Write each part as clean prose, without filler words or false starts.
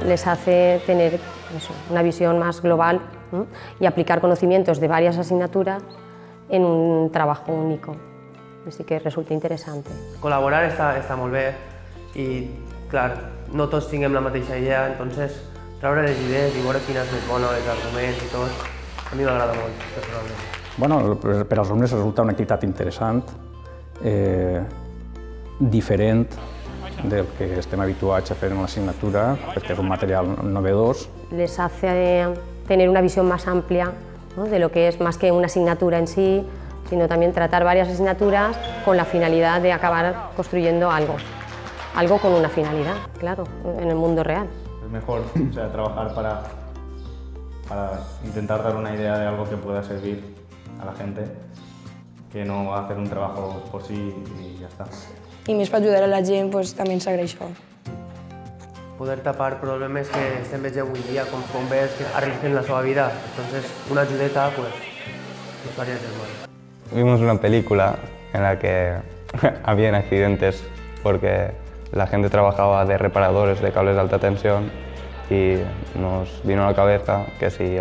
les hace tener eso, una visión más global y aplicar conocimientos de varias asignaturas en un trabajo único. Així que resulta interessant. Col·laborar està molt bé i, clar, no tots tinguem la mateixa idea, entonces treure les idees i veure quina és més bona, els arguments i tot, a mi m'agrada molt, personalment. Bueno, per als alumnes resulta una activitat interessant, diferent del que estem habituats a fer en l'assignatura, perquè és un material novedós. Les hace tener una visión más amplia, ¿no?, de lo que es más que una asignatura en sí, sino también tratar varias asignaturas con la finalidad de acabar construyendo algo con una finalidad, claro, en el mundo real. Es mejor, o sea, trabajar para intentar dar una idea de algo que pueda servir a la gente, que no hacer un trabajo por sí y ya está. I més per ajudar a la gent, doncs, també ens agrada això. Poder tapar problemes que estem veient avui dia, com ves que arrisquen la seva vida. Entonces, una ayudeta, pues, no faria del mal. Vimos una película en la que habían accidentes porque la gente trabajaba de reparadores de cables de alta tensión y nos vino a la cabeza que si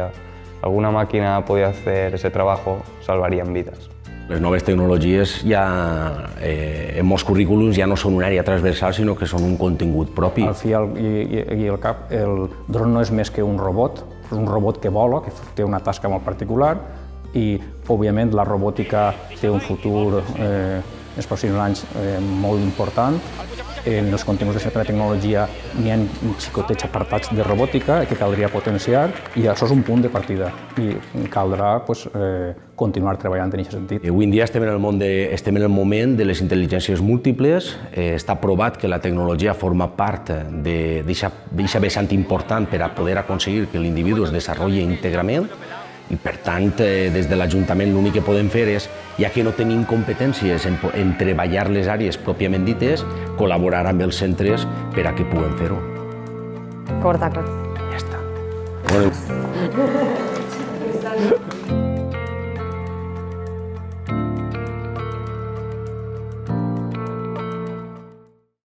alguna máquina podía hacer ese trabajo, salvarían vidas. Les noves tecnologies ja, en molts currículums ja no són una àrea transversal, sinó que són un contingut propi. Al fi i al cap, el dron no és més que un robot que vola, que té una tasca molt particular i, òbviament, la robòtica té un futur els pròxims anys molt important. En els continguts de certa tecnologia n'hi ha xicotets apartats de robòtica que caldria potenciar i això és un punt de partida i caldrà continuar treballant en aquest sentit. Avui en dia estem en el moment de les intel·ligències múltiples. Està provat que la tecnologia forma part d'aquesta vessant important per a poder aconseguir que l'individu es desenvolupi íntegrament i, per tant, des de l'Ajuntament l'únic que podem fer és, ja que no tenim competències en treballar les àrees pròpiament dites, col·laborar amb els centres per a que puguem fer-ho. Corta. Ja està.